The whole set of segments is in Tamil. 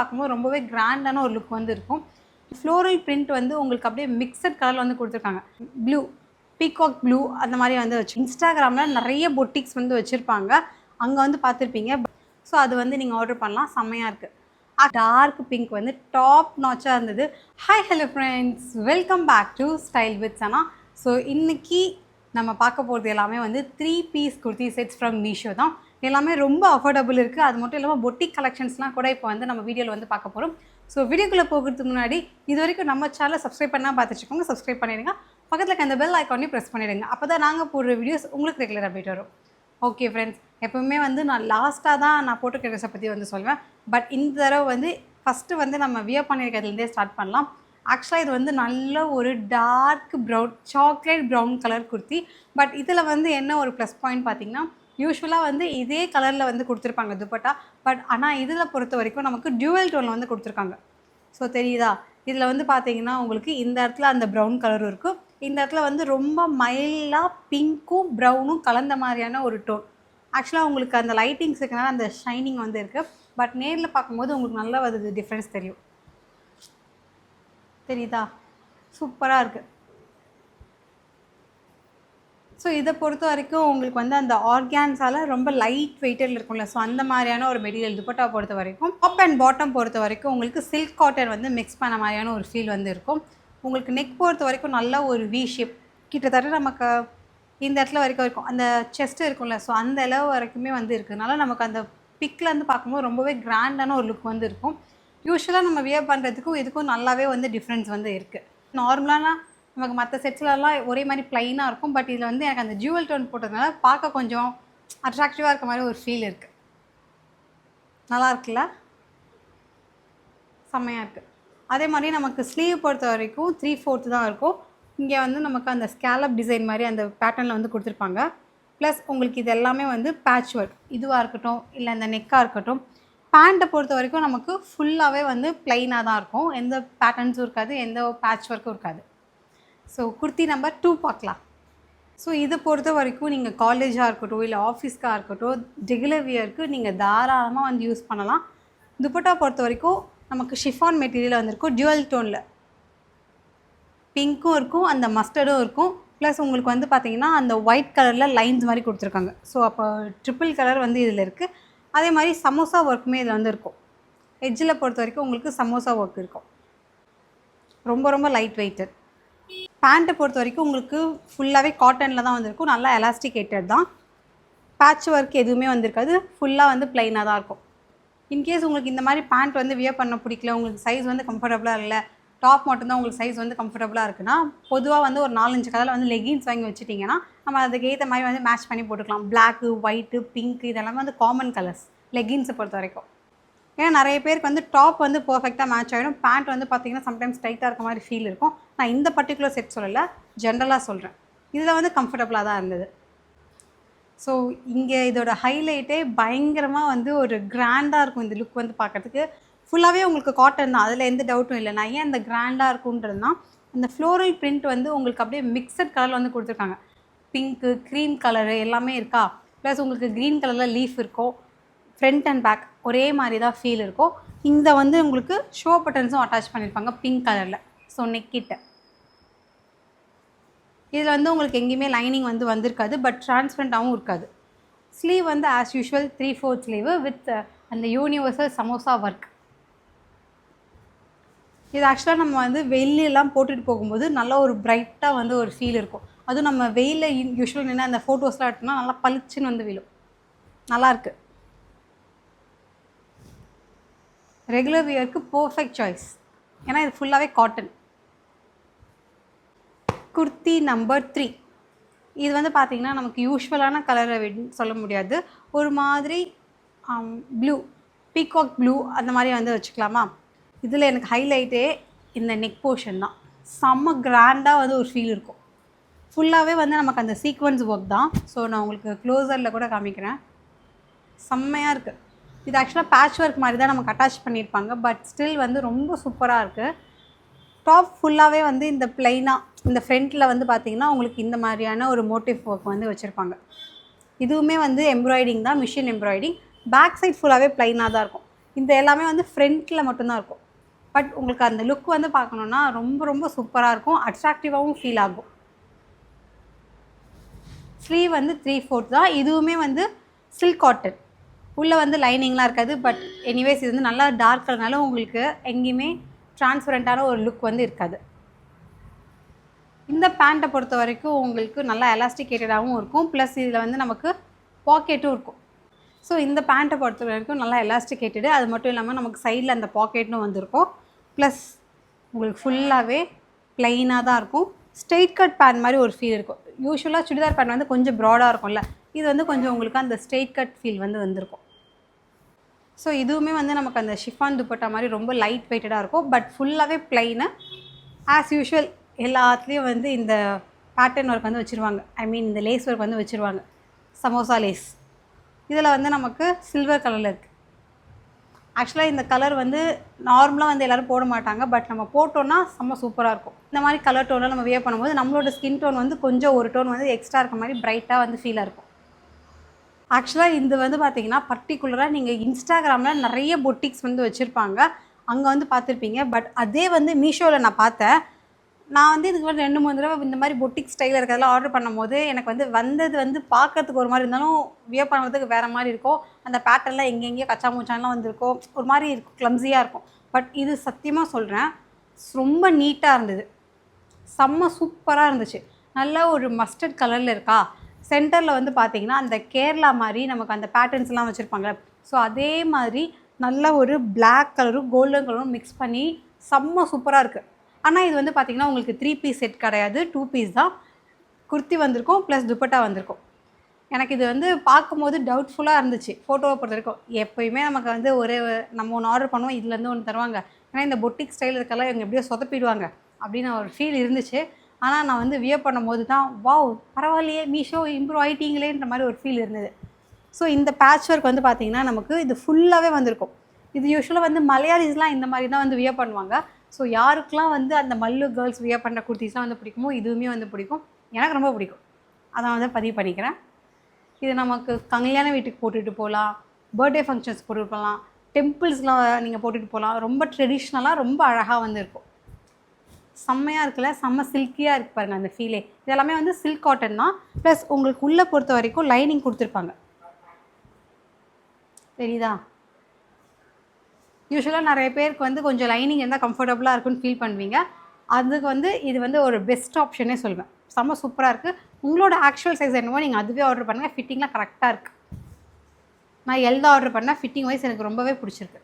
பார்க்கும்போது ரொம்பவே கிராண்டான ஒரு லுக் வந்து இருக்கும். ஃப்ளோரல் பிரிண்ட் வந்து உங்களுக்கு அப்படியே மிக்சட் கலரில் வந்து கொடுத்துருக்காங்க. ப்ளூ, பீகாக் ப்ளூ அந்த மாதிரி வந்து வச்சு இன்ஸ்டாகிராமில் நிறைய பொட்டிக்ஸ் வந்து வச்சுருப்பாங்க. அங்கே வந்து பார்த்துருப்பீங்க. ஸோ அது வந்து நீங்கள் ஆர்டர் பண்ணலாம். செம்மையாக இருக்குது. டார்க் பிங்க் வந்து டாப் நாச்சாக இருந்தது. Hi hello friends, welcome back to style with Sana. So இன்றைக்கி நம்ம பார்க்க போகிறது எல்லாமே வந்து 3 piece kurti sets from Meesho தான். எல்லாமே ரொம்ப அஃபோர்டபுள் இருக்குது. அது மட்டும் இல்லாமல் பொட்டிக் கலெக்ஷன்ஸ்லாம் கூட இப்போ வந்து நம்ம வீடியோவில் வந்து பார்க்க போகிறோம். ஸோ வீடியோக்குள்ளே போகிறதுக்கு முன்னாடி இது வரைக்கும் நம்ம சேனலை சப்ஸ்கிரைப் பண்ணால் பார்த்துச்சுக்கோங்க. சப்ஸ்கிரைப் பண்ணிடுங்க. பக்கத்தில் அந்த பெல் ஐக்கானையும் ப்ரெஸ் பண்ணிவிடுங்க. அப்போ தான் நாங்கள் போடுற வீடியோஸ் உங்களுக்கு ரெகுலர் அப்டேட் வரும். ஓகே ஃப்ரெண்ட்ஸ், எப்போவுமே வந்து நான் லாஸ்ட்டாக தான் நான் போட்டிருக்க ட்ரெஸ்ஸை பற்றி வந்து சொல்வேன். பட் இந்த தடவை வந்து ஃபஸ்ட்டு வந்து நம்ம வியர் பண்ணியிருக்கிறதுலேருந்தே ஸ்டார்ட் பண்ணலாம். ஆக்சுவலாக இது வந்து நல்ல ஒரு dark brown, chocolate brown colour kurti. But இதில் வந்து என்ன ஒரு ப்ளஸ் பாயிண்ட் பார்த்திங்கன்னா, யூஸ்வலாக வந்து இதே கலரில் வந்து கொடுத்துருப்பாங்க துப்பட்டா. பட் ஆனால் இதில் பொறுத்த வரைக்கும் நமக்கு டியூவல் டோனில் வந்து கொடுத்துருக்காங்க. ஸோ தெரியுதா, இதில் வந்து பார்த்தீங்கன்னா உங்களுக்கு இந்த இடத்துல அந்த ப்ரௌன் கலரும் இருக்கும். இந்த இடத்துல வந்து ரொம்ப மைல்டாக பிங்க்கும் ப்ரௌனும் கலந்த மாதிரியான ஒரு டோன். ஆக்சுவலாக உங்களுக்கு அந்த லைட்டிங்ஸ் இருக்கனால அந்த ஷைனிங் வந்து இருக்குது. பட் நேரில் பார்க்கும்போது உங்களுக்கு நல்லா அது டிஃப்ரென்ஸ் தெரியும். தெரியுதா, சூப்பராக இருக்குது. ஸோ இதை பொறுத்த வரைக்கும் உங்களுக்கு வந்து அந்த ஆர்கான்ஸால் ரொம்ப லைட் வெயிட்டட் இருக்கும்ல, ஸோ அந்த மாதிரியான ஒரு மெட்டீரியல் துப்பட்டா பொறுத்த வரைக்கும். டாப் அண்ட் பாட்டம் பொறுத்த வரைக்கும் உங்களுக்கு சில்க் காட்டன் வந்து மிக்ஸ் பண்ண மாதிரியான ஒரு ஃபீல் வந்து இருக்கும். உங்களுக்கு நெக் பொறுத்த வரைக்கும் நல்ல ஒரு வி ஷேப், கிட்டத்தட்ட நமக்கு இந்த இடத்துல வரைக்கும் இருக்கும். அந்த செஸ்ட் இருக்கும்ல, ஸோ அந்த அளவு வரைக்குமே வந்து இருக்கிறதுனால நமக்கு அந்த பிக்கில் வந்து பார்க்கும்போது ரொம்பவே கிராண்டான ஒரு லுக் வந்து இருக்கும். யூஸ்வலாக நம்ம வியர் பண்ணுறதுக்கும் இதுக்கும் நல்லாவே வந்து டிஃப்ரென்ஸ் வந்து இருக்குது. நார்மலான நமக்கு மற்ற செட்ஸ்லலாம் ஒரே மாதிரி ப்ளைனாக இருக்கும். பட் இதில் வந்து எனக்கு அந்த ஜுவல் டோன் போட்டதுனால பார்க்க கொஞ்சம் அட்ராக்டிவாக இருக்க மாதிரி ஒரு ஃபீல் இருக்குது. நல்லா இருக்குல்ல, செம்மையாக இருக்குது. அதே மாதிரி நமக்கு ஸ்லீவ் பொறுத்த வரைக்கும் 3/4 தான் இருக்கும். இங்கே வந்து நமக்கு அந்த ஸ்கேலப் டிசைன் மாதிரி அந்த பேட்டர்னில் வந்து கொடுத்துருப்பாங்க. ப்ளஸ் உங்களுக்கு இது எல்லாமே வந்து பேட்ச் ஒர்க், இதுவாக இருக்கட்டும் இல்லை அந்த நெக்காக இருக்கட்டும். பேண்ட்டை பொறுத்த வரைக்கும் நமக்கு ஃபுல்லாகவே வந்து ப்ளைனாக தான் இருக்கும். எந்த பேட்டர்ன்ஸும் இருக்காது, எந்த பேட்ச் ஒர்க்கும் இருக்காது. ஸோ குர்த்தி நம்பர் 2 பார்க்கலாம். ஸோ இதை பொறுத்த வரைக்கும் நீங்கள் காலேஜாக இருக்கட்டும் இல்லை ஆஃபீஸ்க்காக இருக்கட்டும், ரெகுலர் வியருக்கு நீங்கள் தாராளமாக வந்து யூஸ் பண்ணலாம். துப்பட்டா பொறுத்த வரைக்கும் நமக்கு ஷிஃபான் மெட்டீரியல் வந்திருக்கும். டியூவல் டோனில் பிங்க்கும் இருக்கும், அந்த மஸ்டர்டும் இருக்கும். ப்ளஸ் உங்களுக்கு வந்து பார்த்திங்கன்னா அந்த ஒயிட் கலரில் லைன்ஸ் மாதிரி கொடுத்துருக்காங்க. ஸோ அப்போ ட்ரிப்பிள் கலர் வந்து இதில் இருக்குது. அதே மாதிரி சமோசா ஒர்க்குமே இதில் வந்து இருக்கும். எட்ஜில் பொறுத்த வரைக்கும் உங்களுக்கு சமோசா ஒர்க் இருக்கும். ரொம்ப ரொம்ப லைட் வெயிட்டட். பேண்ட்டை பொறுத்த வரைக்கும் உங்களுக்கு ஃபுல்லாகவே காட்டனில் தான் வந்திருக்கும். நல்லா எலாஸ்டிகேட்டட் தான். பேட்ச் ஒர்க் எதுவுமே வந்திருக்காது. ஃபுல்லாக வந்து ப்ளைனாக தான் இருக்கும். இன்கேஸ் உங்களுக்கு இந்த மாதிரி பேண்ட் வந்து வியர் பண்ண பிடிக்கல, உங்களுக்கு சைஸ் வந்து கம்ஃபர்டபுளாக இல்லை, டாப் மட்டும்தான் உங்களுக்கு சைஸ் வந்து கம்ஃபர்டபுளாக இருக்குன்னா, பொதுவாக வந்து ஒரு 4-5 கலரில் வந்து லெகின்ஸ் வாங்கி வச்சுட்டிங்கன்னா நம்ம அதுக்கு ஏற்ற மாதிரி வந்து மேட்ச் பண்ணி போட்டுக்கலாம். பிளாக்கு, ஒயிட்டு, பிங்க் இதெல்லாமே வந்து காமன் கலர்ஸ் லெகின்ஸை பொறுத்த வரைக்கும். ஏன்னா நிறைய பேருக்கு வந்து டாப் வந்து பர்ஃபெக்டாக மேட்ச் ஆகிடும். பேண்ட் வந்து பார்த்திங்கன்னா சம்டைம்ஸ் டைட்டாக இருக்க மாதிரி ஃபீல் இருக்கும். நான் இந்த பர்டிகுலர் செட் சொல்லலை, ஜென்ரலாக சொல்கிறேன். இதில் வந்து கம்ஃபர்டபுளாக தான் இருந்தது. ஸோ இங்கே இதோட ஹைலைட்டே பயங்கரமாக வந்து ஒரு கிராண்டாக இருக்கும். இந்த லுக் வந்து பார்க்குறதுக்கு ஃபுல்லாகவே உங்களுக்கு காட்டன் தான், அதில் எந்த டவுட்டும் இல்லை. நான் ஏன் இந்த கிராண்டாக இருக்குன்றது தான், அந்த ஃப்ளோரல் பிரிண்ட் வந்து உங்களுக்கு அப்படியே மிக்சட் கலரில் வந்து கொடுத்துருக்காங்க. பிங்க்கு, க்ரீம் கலரு எல்லாமே இருக்கா. ப்ளஸ் உங்களுக்கு க்ரீன் கலரில் லீஃப் இருக்கும். ஃப்ரண்ட் அண்ட் பேக் ஒரே மாதிரி தான் ஃபீல் இருக்கும். இந்த வந்து உங்களுக்கு ஷோ பட்டன்ஸும் அட்டாச் பண்ணியிருப்பாங்க பிங்க் கலரில். ஸோ நெக்கிட்ட இதில் வந்து உங்களுக்கு எங்கேயுமே லைனிங் வந்து வந்திருக்காது. பட் டிரான்ஸ்பரண்ட்டாகவும் இருக்காது. ஸ்லீவ் வந்து ஆஸ் யூஷுவல் 3/4 ஸ்லீவு வித் அந்த யூனிவர்சல் சமோசா ஒர்க். இது ஆக்சுவலாக நம்ம வந்து வெயிலெல்லாம் போட்டுட்டு போகும்போது நல்லா ஒரு பிரைட்டாக வந்து ஒரு ஃபீல் இருக்கும். அதுவும் நம்ம வெயிலில் யூஸ்வல் நின்று அந்த ஃபோட்டோஸ்லாம் எடுத்தோம்னா நல்லா பளிச்சுன்னு வந்து விழும். நல்லாயிருக்கு. ரெகுலர் வியருக்கு பர்ஃபெக்ட் சாய்ஸ். ஏன்னா இது ஃபுல்லாகவே காட்டன். குர்த்தி நம்பர் 3. இது வந்து பார்த்திங்கன்னா நமக்கு யூஸ்வலான கலரை சொல்ல முடியாது. ஒரு மாதிரி ப்ளூ, பீகாக் ப்ளூ அந்த மாதிரி வந்து வச்சுக்கலாமா. இதில் எனக்கு ஹைலைட்டே இந்த நெக் போர்ஷன் தான். செம்ம கிராண்டாக வந்து ஒரு ஃபீல் இருக்கும். ஃபுல்லாகவே வந்து நமக்கு அந்த சீக்வன்ஸ் ஒர்க் தான். ஸோ நான் உங்களுக்கு க்ளோசரில் கூட காமிக்கிறேன். செம்மையாக இருக்குது. இது ஆக்சுவலாக பேட்ச் ஒர்க் மாதிரி தான் நமக்கு அட்டாச் பண்ணியிருப்பாங்க. பட் ஸ்டில் வந்து ரொம்ப சூப்பராக இருக்குது. டாப் ஃபுல்லாகவே வந்து இந்த ப்ளைனாக இந்த ஃப்ரண்ட்டில் வந்து பார்த்திங்கன்னா உங்களுக்கு இந்த மாதிரியான ஒரு மோட்டிவ் ஒர்க் வந்து வச்சுருப்பாங்க. இதுவுமே வந்து எம்ப்ராய்டிங் தான், மிஷின் எம்ப்ராய்டிங். பேக் சைட் ஃபுல்லாகவே ப்ளைனாக தான் இருக்கும். இந்த எல்லாமே வந்து ஃப்ரண்ட்டில் மட்டும்தான் இருக்கும். பட் உங்களுக்கு அந்த லுக் வந்து பார்க்கணுன்னா ரொம்ப ரொம்ப சூப்பராக இருக்கும். அட்ராக்டிவாகவும் ஃபீல் ஆகும். ஸ்லீவ் வந்து 3/4 தான். இதுவுமே வந்து சில்க் காட்டன். உள்ளே வந்து லைனிங்லாம் இருக்காது. பட் எனிவேஸ் இது வந்து நல்லா டார்க் கலர்னால உங்களுக்கு எங்கேயுமே ட்ரான்ஸ்பரண்ட்டான ஒரு லுக் வந்து இருக்காது. இந்த பேண்ட்டை பொறுத்த வரைக்கும் உங்களுக்கு நல்லா எலாஸ்டிகேட்டடாகவும் இருக்கும். ப்ளஸ் இதில் வந்து நமக்கு பாக்கெட்டும் இருக்கும். ஸோ இந்த பேண்ட்டை பொறுத்த வரைக்கும் நல்லா எலாஸ்டிகேட்டடு. அது மட்டும் இல்லாமல் நமக்கு சைடில் அந்த பாக்கெட்டும் வந்திருக்கும். ப்ளஸ் உங்களுக்கு ஃபுல்லாகவே ப்ளைனாக தான் இருக்கும். ஸ்ட்ரெயிட் கட் பேண்ட் மாதிரி ஒரு ஃபீல் இருக்கும். யூஸ்வலாக சுடிதார் பேண்ட் வந்து கொஞ்சம் ப்ராடாக இருக்கும்ல, இது வந்து கொஞ்சம் உங்களுக்கு அந்த ஸ்ட்ரெயிட் கட் ஃபீல் வந்து வந்திருக்கும். ஸோ இதுவுமே வந்து நமக்கு அந்த ஷிஃபான் துப்பட்டா மாதிரி ரொம்ப லைட் வெயிட்டடாக இருக்கும். பட் ஃபுல்லாகவே ப்ளைனு. ஆஸ் யூஷுவல் எல்லாத்துலேயும் வந்து இந்த பேட்டர்ன் ஒர்க் வந்து வச்சுருவாங்க. ஐ மீன் இந்த லேஸ் ஒர்க் வந்து வச்சுருவாங்க. சமோசா லேஸ். இதில் வந்து நமக்கு சில்வர் கலரில் இருக்குது. ஆக்சுவலாக இந்த கலர் வந்து நார்மலாக வந்து எல்லோரும் போட மாட்டாங்க. பட் நம்ம போட்டோன்னா செம்ம சூப்பராக இருக்கும். இந்த மாதிரி கலர் டோனில் நம்ம வியர் பண்ணும்போது நம்மளோட ஸ்கின் டோன் வந்து கொஞ்சம் ஒரு டோன் வந்து எக்ஸ்ட்ரா இருக்க மாதிரி பிரைட்டாக வந்து ஃபீலாக இருக்கும். ஆக்சுவலாக இது வந்து பார்த்திங்கன்னா பர்டிகுலராக நீங்கள் இன்ஸ்டாகிராமில் நிறைய பொட்டிக்ஸ் வந்து வச்சுருப்பாங்க. அங்கே வந்து பார்த்துருப்பீங்க. பட் அதே வந்து மீஷோவில் நான் பார்த்தேன். நான் வந்து இதுக்கு வந்து 2-3 தடவை இந்த மாதிரி பொட்டிக் ஸ்டைலில் இருக்கிறதெல்லாம் ஆர்டர் பண்ணும்போது எனக்கு வந்து வந்தது வந்து பார்க்கறதுக்கு ஒரு மாதிரி இருந்தாலும் வியர் பண்ணுறதுக்கு வேறு மாதிரி இருக்கும். அந்த பேட்டர்ன்லாம் எங்கெங்கேயோ கச்சா மூச்சான்லாம் வந்திருக்கும். ஒரு மாதிரி இருக்கும், க்ளம்ஸியாக இருக்கும். பட் இது சத்தியமாக சொல்கிறேன், ரொம்ப நீட்டாக இருந்தது. செம்ம சூப்பராக இருந்துச்சு. நல்ல ஒரு மஸ்டர்ட் கலரில் இருக்கா, சென்டரில் வந்து பார்த்திங்கன்னா அந்த கேரளா மாதிரி நமக்கு அந்த பேட்டர்ன்ஸ்லாம் வச்சுருப்பாங்க. ஸோ அதே மாதிரி நல்ல ஒரு பிளாக் கலரும் கோல்டன் கலரும் மிக்ஸ் பண்ணி செம்ம சூப்பராக இருக்குது. ஆனால் இது வந்து பார்த்திங்கன்னா உங்களுக்கு 3 பீஸ் செட் கிடையாது, 2 பீஸ் தான். குர்த்தி வந்திருக்கும் ப்ளஸ் துப்பட்டா வந்திருக்கும். எனக்கு இது வந்து பார்க்கும்போது டவுட்ஃபுல்லாக இருந்துச்சு. ஃபோட்டோவை பொறுத்த வரைக்கும் எப்போயுமே நமக்கு வந்து நம்ம ஒன்று ஆர்டர் பண்ணுவோம், இதுலேருந்து ஒன்று தருவாங்க. ஏன்னா இந்த பொட்டிக் ஸ்டைல் இருக்கலாம் இவங்க எப்படியோ சொதப்பிடுவாங்க அப்படின்னு ஒரு ஃபீல் இருந்துச்சு. ஆனால் நான் வந்து வியர் பண்ணும்போது தான் வாவ் பரவாயில்லையே மீஷோ இம்ப்ரூவ் ஆகிட்டீங்களேன்ற மாதிரி ஒரு ஃபீல் இருந்தது. ஸோ இந்த பேட்ச் ஒர்க் வந்து பார்த்திங்கன்னா நமக்கு இது ஃபுல்லாகவே வந்திருக்கும். இது யூஸ்வலாக வந்து மலையாளிஸ்லாம் இந்த மாதிரி தான் வந்து வியர் பண்ணுவாங்க. ஸோ யாருக்கெலாம் வந்து அந்த மல்லு கேர்ள்ஸ் வியர் பண்ணுற குர்த்திஸ்லாம் வந்து பிடிக்குமோ இதுவுமே வந்து பிடிக்கும். எனக்கு ரொம்ப பிடிக்கும். அதை வந்து பதிவு பண்ணிக்கிறேன். இது நமக்கு கல்யாண வீட்டுக்கு போட்டுட்டு போகலாம், பர்த்டே ஃபங்க்ஷன்ஸ் போட்டுட்டு போகலாம், டெம்பிள்ஸ்லாம் நீங்கள் போட்டுட்டு போகலாம். ரொம்ப ட்ரெடிஷ்னலாக ரொம்ப அழகாக வந்து இருக்கும். செம்மையாக இருக்குல்ல, செம்ம சில்கியாக இருக்குது பாருங்கள் அந்த ஃபீலே. இதெல்லாமே வந்து சில்க் காட்டன் தான். ப்ளஸ் உங்களுக்கு உள்ளே பொறுத்த வரைக்கும் லைனிங் கொடுத்துருப்பாங்க. தெரியுதா? யூஸ்வலாக நிறைய பேருக்கு வந்து கொஞ்சம் லைனிங் இருந்தால் கம்ஃபர்டபுளாக இருக்குன்னு ஃபீல் பண்ணுவீங்க. அதுக்கு வந்து இது வந்து ஒரு பெஸ்ட் ஆப்ஷனே சொல்வேன். செம்ம சூப்பராக இருக்குது. உங்களோட ஆக்சுவல் சைஸ் என்னவோ நீங்கள் அதுவே ஆர்டர் பண்ணுங்கள். ஃபிட்டிங்லாம் கரெக்டாக இருக்குது. நான் எல் தான் ஆர்டர் பண்ணேன். ஃபிட்டிங் வைஸ் எனக்கு ரொம்பவே பிடிச்சிருக்கு.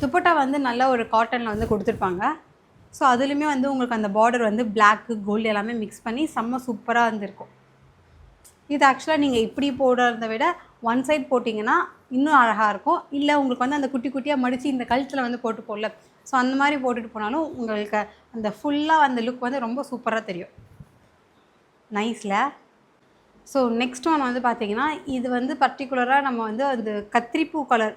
துப்பட்டா வந்து நல்ல ஒரு காட்டனில் வந்து கொடுத்துருப்பாங்க. ஸோ அதுலேயுமே வந்து உங்களுக்கு அந்த பார்டர் வந்து பிளாக்கு கோல்டு எல்லாமே மிக்ஸ் பண்ணி செம்ம சூப்பராக இருந்திருக்கும். இது ஆக்சுவலாக நீங்கள் இப்படி போடுறத விட ஒன் சைட் போட்டிங்கன்னா இன்னும் அழகாக இருக்கும். இல்லை உங்களுக்கு வந்து அந்த குட்டி குட்டியாக மடித்து இந்த கழுத்தில் வந்து போட்டு போடல, ஸோ அந்த மாதிரி போட்டுட்டு போனாலும் உங்களுக்கு அந்த ஃபுல்லாக அந்த லுக் வந்து ரொம்ப சூப்பராக தெரியும். நைஸில். ஸோ நெக்ஸ்ட் ஒன் வந்து பார்த்திங்கன்னா இது வந்து பர்டிகுலராக நம்ம வந்து அந்த கத்திரிப்பூ கலர்,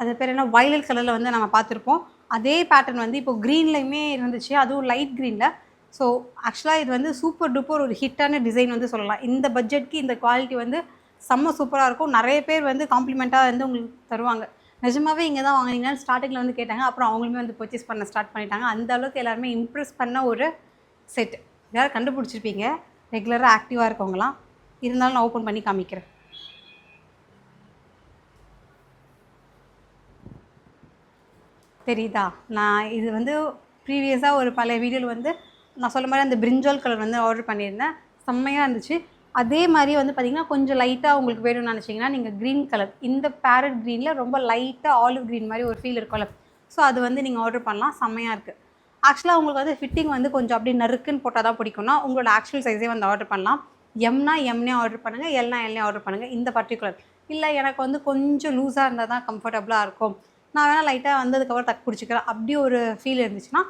அது பேர் என்ன, வயலட் கலரில் வந்து நம்ம பார்த்துருப்போம். அதே பேட்டர்ன் வந்து இப்போ க்ரீன்லையுமே இருந்துச்சு, அதுவும் லைட் க்ரீனில். ஸோ ஆக்சுவலாக இது வந்து சூப்பர் டூப்பர் ஒரு ஹிட்டான டிசைன் வந்து சொல்லலாம். இந்த பட்ஜெட்க்கு இந்த குவாலிட்டி வந்து செம்ம சூப்பராக இருக்கும். நிறைய பேர் வந்து காம்ப்ளிமெண்ட்டாக வந்து உங்களுக்கு தருவாங்க. நிஜமாகவே இங்கே தான் வாங்கினீங்கன்னு ஸ்டார்டிங்கில் வந்து கேட்டாங்க. அப்புறம் அவங்களுமே வந்து பர்ச்சேஸ் பண்ண ஸ்டார்ட் பண்ணிட்டாங்க. அந்த அளவுக்கு எல்லாருமே இம்ப்ரெஸ் பண்ண ஒரு செட். யாரும் கண்டுபிடிச்சிருப்பீங்க ரெகுலராக ஆக்டிவாக இருக்கவங்களாம். இருந்தாலும் நான் ஓப்பன் பண்ணி காமிக்கிறேன். தெரியுதா? நான் இது வந்து ப்ரீவியஸாக ஒரு பழைய வீடியோவில் வந்து நான் சொல்ல மாதிரி அந்த பிரிஞ்சால் கலர் வந்து ஆர்டர் பண்ணியிருந்தேன். செம்மையாக இருந்துச்சு. அதே மாதிரி வந்து பார்த்திங்கன்னா கொஞ்சம் லைட்டாக உங்களுக்கு வேணும்னு நினச்சிங்கன்னா நீங்கள் க்ரீன் கலர், இந்த பேரட் க்ரீனில் ரொம்ப லைட்டாக ஆலிவ் க்ரீன் மாதிரி ஒரு ஃபீல் இருக்கும்ல, ஸோ அது வந்து நீங்கள் ஆர்டர் பண்ணலாம். செம்மையாக இருக்குது. ஆக்சுவலாக உங்களுக்கு வந்து ஃபிட்டிங் வந்து கொஞ்சம் அப்படி நறுக்குன்னு போட்டால் தான் பிடிக்கும்னா உங்களோட ஆக்சுவல் சைஸே வந்து ஆர்டர் பண்ணலாம். எம்னா எம்னே ஆர்டர் பண்ணுங்கள், எல்னா எல்னே ஆர்டர் பண்ணுங்கள். இந்த பர்டிகுலர் இல்லை எனக்கு வந்து கொஞ்சம் லூஸாக இருந்தால் தான் கம்ஃபர்டபுளாக இருக்கும், நான் வேணால் லைட்டாக வந்ததுக்கப்புறம் தக்கு பிடிச்சிக்கிறேன் அப்படி ஒரு ஃபீல் இருந்துச்சுன்னா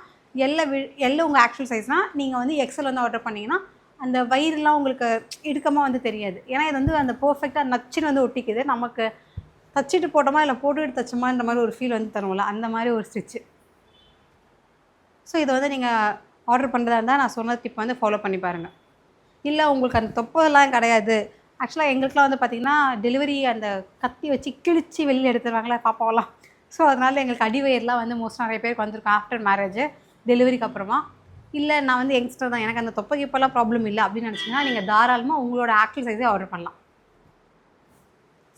எல்ல உங்கள் ஆக்சுவல் சைஸ்னால் நீங்கள் வந்து எக்ஸல் வந்து ஆர்டர் பண்ணிங்கன்னா அந்த வயிறுலாம் உங்களுக்கு இடுக்கமாக வந்து தெரியாது. ஏன்னா இது வந்து அந்த பர்ஃபெக்டாக நச்சுன்னு வந்து ஒட்டிக்குது. நமக்கு தச்சுட்டு போட்டோமா இல்லை போட்டுக்கிட்டு தச்சோமான்ற மாதிரி ஒரு ஃபீல் வந்து தரும்ல, அந்த மாதிரி ஒரு ஸ்டிச்சு. ஸோ இதை வந்து நீங்கள் ஆர்டர் பண்ணுறதா இருந்தால் நான் சொன்ன டிப் வந்து ஃபாலோ பண்ணி பாருங்கள். இல்லை உங்களுக்கு அந்த தொப்பெல்லாம் கிடையாது, ஆக்சுவலாக எங்களுக்குலாம் வந்து பார்த்திங்கன்னா டெலிவரி அந்த கத்தி வச்சு கிழிச்சு வெளியில் எடுத்துருவாங்களே பாப்பாவெல்லாம். ஸோ அதனால் எங்களுக்கு அடிவயிறுலாம் வந்து மோஸ்ட்டாக நிறைய பேருக்கு வந்திருக்கும் ஆஃப்டர் மேரேஜ் டெலிவரிக்கு அப்புறமா. இல்லை நான் வந்து யங்ஸ்டர் தான், எனக்கு அந்த தொப்பை கிப்பெல்லாம் ப்ராப்ளம் இல்லை அப்படின்னு நினச்சிங்கன்னா நீங்கள் தாராளமாக உங்களோட ஆக்சுவல் சைஸே ஆர்டர் பண்ணலாம்.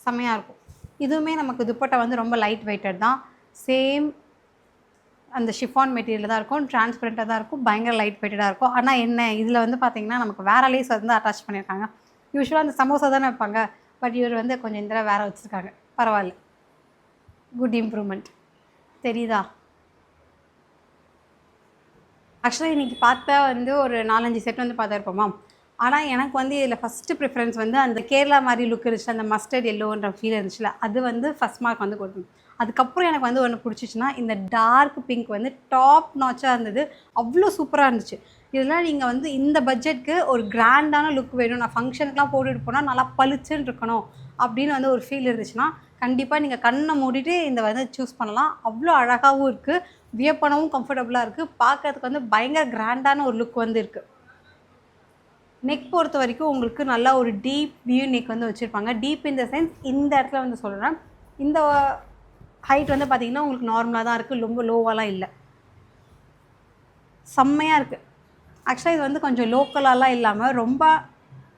செம்மையாக இருக்கும். இதுவுமே நமக்கு துப்பட்டா வந்து ரொம்ப லைட் வெயிட்டட் தான். சேம் அந்த ஷிஃபான் மெட்டீரியல் தான் இருக்கும், டிரான்ஸ்பரண்ட்டாக தான் இருக்கும், பயங்கர லைட் வெயிட்டடாக இருக்கும். ஆனால் என்ன இதில் வந்து பார்த்திங்கன்னா நமக்கு வேறு லேஸ் வந்து அட்டாச் பண்ணியிருக்காங்க. யூஸ்வலாக அந்த சமோசா தானே வைப்பாங்க, பட் இவர் வந்து கொஞ்சம் இந்த தடவை வேறு வச்சுருக்காங்க. பரவாயில்ல, குட் இம்ப்ரூவ்மெண்ட். தெரியுதா? ஆக்சுவலாக இன்றைக்கி பார்த்தா வந்து ஒரு 4-5 செட் வந்து பார்த்துருப்போமா. ஆனால் எனக்கு வந்து இதில் ஃபஸ்ட்டு ப்ரிஃபரன்ஸ் வந்து அந்த கேரளா மாதிரி லுக் இருந்துச்சு, அந்த மஸ்டர்ட் எல்லோன்ற ஃபீல் இருந்துச்சுல, அது வந்து ஃபஸ்ட் மார்க் வந்து கொடுக்கணும். அதுக்கப்புறம் எனக்கு வந்து ஒன்று பிடிச்சிச்சின்னா இந்த டார்க் பிங்க் வந்து டாப் நாச்சாக இருந்தது, அவ்வளோ சூப்பராக இருந்துச்சு. இதெல்லாம் நீங்கள் வந்து இந்த பட்ஜெட்க்கு ஒரு கிராண்டான லுக் வேணும், நான் ஃபங்க்ஷனுக்குலாம் போட்டுட்டு போனால் நல்லா பளிச்சுன்னு இருக்கணும் அப்படின்னு வந்து ஒரு ஃபீல் இருந்துச்சுன்னா கண்டிப்பாக நீங்கள் கண்ணை மூடிட்டு இந்த வந்து சூஸ் பண்ணலாம். அவ்வளோ அழகாகவும் இருக்குது, வியர் பண்ணவும் கம்ஃபர்டபுளாக இருக்குது, பார்க்கறதுக்கு வந்து பயங்கர கிராண்டான ஒரு லுக் வந்து இருக்குது. நெக் பொறுத்த வரைக்கும் உங்களுக்கு நல்லா ஒரு டீப் வியூ நெக் வந்து வச்சுருப்பாங்க. டீப் இன் த சென்ஸ் இந்த இடத்துல வந்து சொல்கிறேன், இந்த ஹைட் வந்து பார்த்திங்கன்னா உங்களுக்கு நார்மலாக தான் இருக்குது, ரொம்ப லோவாலாம் இல்லை. செம்மையாக இருக்குது. ஆக்சுவலாக இது வந்து கொஞ்சம் லோக்கலாலாம் இல்லாமல் ரொம்ப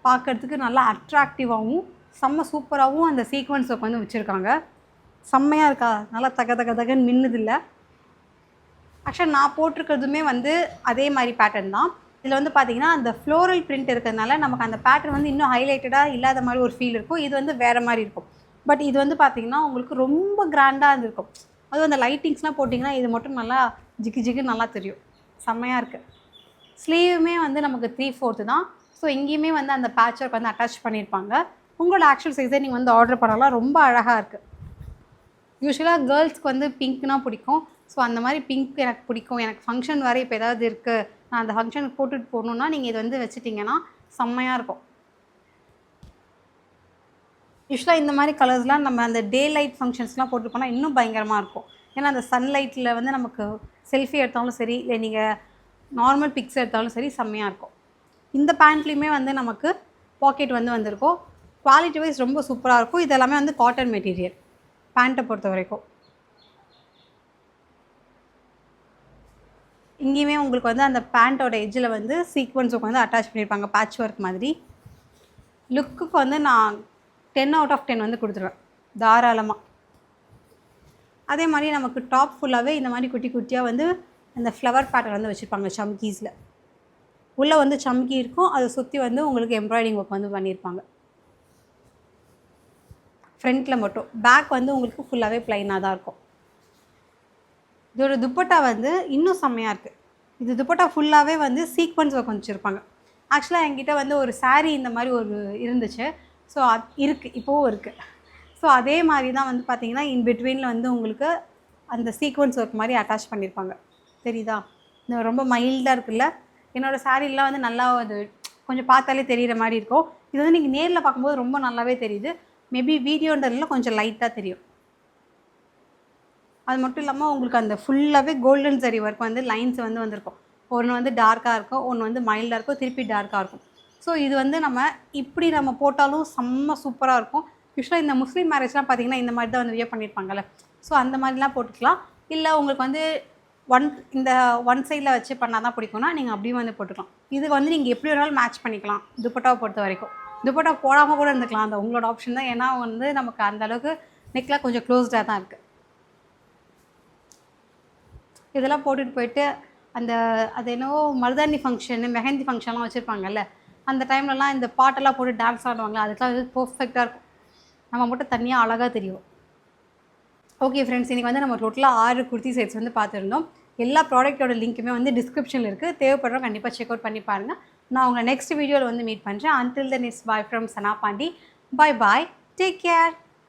பார்க்குறதுக்கு நல்லா அட்ராக்டிவாகவும் செம்ம சூப்பராகவும் அந்த சீக்வன்ஸ் ஒர்க் வந்து வச்சுருக்காங்க. செம்மையாக இருக்கா, நல்லா தக தக தகன்னு மின்னுதில்ல. ஆக்சுவலாக நான் போட்டிருக்கிறதுமே வந்து அதே மாதிரி பேட்டர்ன் தான். இதில் வந்து பார்த்திங்கன்னா அந்த ஃப்ளோரல் பிரிண்ட் இருக்கிறதுனால நமக்கு அந்த பேட்டர்ன் வந்து இன்னும் ஹைலைட்டடாக இல்லாத மாதிரி ஒரு ஃபீல் இருக்கும். இது வந்து வேறு மாதிரி இருக்கும். பட் இது வந்து பார்த்திங்கன்னா உங்களுக்கு ரொம்ப கிராண்டாக இருந்திருக்கும். அதுவும் அந்த லைட்டிங்ஸ்லாம் போட்டிங்கன்னா இது மட்டும் நல்லா ஜிகு ஜிகு நல்லா தெரியும். செம்மையாக இருக்குது. ஸ்லீவுமே வந்து நமக்கு 3/4 தான். ஸோ இங்கேயுமே வந்து அந்த பேட்ச் ஒர்க் வந்து அட்டாச் பண்ணியிருப்பாங்க. உங்களோட ஆக்சுவல் சைஸே நீங்கள் வந்து ஆர்டர் பண்ணலாம். ரொம்ப அழகாக இருக்குது. யூஸ்வலாக கேர்ள்ஸ்க்கு வந்து பிங்க்னா பிடிக்கும். ஸோ அந்த மாதிரி பிங்க் எனக்கு பிடிக்கும், எனக்கு ஃபங்க்ஷன் வேறு இப்போ ஏதாவது இருக்குது, நான் அந்த ஃபங்க்ஷனுக்கு போட்டுட்டு போகணுன்னா நீங்கள் இது வந்து வச்சுட்டிங்கன்னா செம்மையாக இருக்கும். யூஸ்வலாக இந்த மாதிரி கலர்ஸ்லாம் நம்ம அந்த டே லைட் ஃபங்க்ஷன்ஸ்லாம் போட்டு போனால் இன்னும் பயங்கரமாக இருக்கும். ஏன்னா அந்த சன்லைட்டில் வந்து நமக்கு செல்ஃபி எடுத்தாலும் சரி, இல்லை நீங்கள் நார்மல் பிக்ஸ் எடுத்தாலும் சரி செம்மையாக இருக்கும். இந்த பேண்ட்லேயுமே வந்து நமக்கு பாக்கெட் வந்து வந்திருக்கும். குவாலிட்டி வைஸ் ரொம்ப சூப்பராக இருக்கும். இது எல்லாமே வந்து காட்டன் மெட்டீரியல் பேண்ட்டை பொறுத்த வரைக்கும். இங்கேயுமே உங்களுக்கு வந்து அந்த பேண்ட்டோட எட்ஜில் வந்து சீக்வன்ஸுக்கு வந்து அட்டாச் பண்ணியிருப்பாங்க, பேட்ச் ஒர்க் மாதிரி. லுக்குக்கு வந்து நான் 10/10 வந்து கொடுத்துருவேன் தாராளமாக. அதே மாதிரி நமக்கு டாப் ஃபுல்லாகவே இந்த மாதிரி குட்டி குட்டியாக வந்து அந்த ஃப்ளவர் பேட்டர்ன் வந்து வச்சுருப்பாங்க சம்கீஸில். உள்ளே வந்து சம்கி இருக்கும், அதை சுற்றி வந்து உங்களுக்கு எம்ப்ராய்டிங் ஒர்க் வந்து பண்ணியிருப்பாங்க ஃப்ரண்ட்டில் மட்டும். பேக் வந்து உங்களுக்கு ஃபுல்லாகவே ப்ளைனாக தான் இருக்கும். இதோட துப்பட்டா வந்து இன்னும் செம்மையாக இருக்குது. இது துப்பட்டா ஃபுல்லாகவே வந்து சீக்வன்ஸ் ஒர்க் வச்சுருப்பாங்க. ஆக்சுவலாக என்கிட்ட வந்து ஒரு சாரீ இந்த மாதிரி ஒரு இருந்துச்சு. ஸோ இருக்குது, இப்போவும் இருக்குது. ஸோ அதே மாதிரி தான் வந்து பார்த்திங்கன்னா இன் பிட்வீனில் வந்து உங்களுக்கு அந்த சீக்வன்ஸ் ஒர்க் மாதிரி அட்டாச் பண்ணியிருப்பாங்க. தெரியுதா? இந்த ரொம்ப மைல்டாக இருக்குல்ல. என்னோடய சாரீலாம் வந்து நல்லா அது கொஞ்சம் பார்த்தாலே தெரிகிற மாதிரி இருக்கும். இது வந்து நீங்கள் நேரில் பார்க்கும்போது ரொம்ப நல்லாவே தெரியுது. மேபி வீடியோன்றதுல கொஞ்சம் லைட்டாக தெரியும். அது மட்டும் இல்லாமல் உங்களுக்கு அந்த ஃபுல்லாகவே கோல்டன் சரி ஒர்க் வந்து லைன்ஸ் வந்து வந்திருக்கும். ஒன்று வந்து டார்க்காக இருக்கும், ஒன்று வந்து மைல்டாக இருக்கும், திருப்பி டார்க்காக இருக்கும். ஸோ இது வந்து நம்ம இப்படி நம்ம போட்டாலும் செம்ம சூப்பராக இருக்கும். யூஸ்வலாக இந்த முஸ்லீம் மேரேஜ்லாம் பார்த்திங்கன்னா இந்த மாதிரி தான் வந்து வியர் பண்ணியிருப்பாங்கல்ல. ஸோ அந்த மாதிரிலாம் போட்டுக்கலாம். இல்லை உங்களுக்கு வந்து இந்த ஒன் சைடில் வச்சு பண்ணால் தான் பிடிக்கும்னா நீங்கள் அப்படியும் வந்து போட்டுக்கலாம். இது வந்து நீங்கள் எப்படி வேணாலும் மேட்ச் பண்ணிக்கலாம் துப்பட்டாவை பொறுத்த வரைக்கும். துப்பட்டா போடாமல் கூட இருந்துக்கலாம், அந்த உங்களோட ஆப்ஷன் தான். ஏன்னா வந்து நமக்கு அந்தளவுக்கு நெக்கில் கொஞ்சம் க்ளோஸ்டாக தான் இருக்குது. இதெல்லாம் போட்டுட்டு போயிட்டு அது என்னவோ மருதாணி ஃபங்க்ஷனு, மெஹந்தி ஃபங்க்ஷன்லாம் வச்சுருப்பாங்கல்ல, அந்த டைம்லலாம் இந்த பாட்டெல்லாம் போட்டு டான்ஸ் ஆடுவாங்க, அதுக்கெலாம் வந்து பர்ஃபெக்டாக இருக்கும். நம்ம மட்டும் தனியாக அழகாக தெரியும். ஓகே ஃப்ரெண்ட்ஸ், இன்றைக்கி வந்து நம்ம டோட்டலாக 6 குர்த்தி செட்ஸ் வந்து பார்த்துருந்தோம். எல்லா ப்ராடக்ட்டோட லிங்க்குமே வந்து டிஸ்கிரிப்ஷனில் இருக்குது. தேவைப்படுறோம் கண்டிப்பாக செக் அவுட் பண்ணி பாருங்கள். நான் உங்களை நெக்ஸ்ட் வீடியோவில் வந்து மீட் பண்ணுறேன். Until then it's bye from Sana Pandi. Bye bye, take care.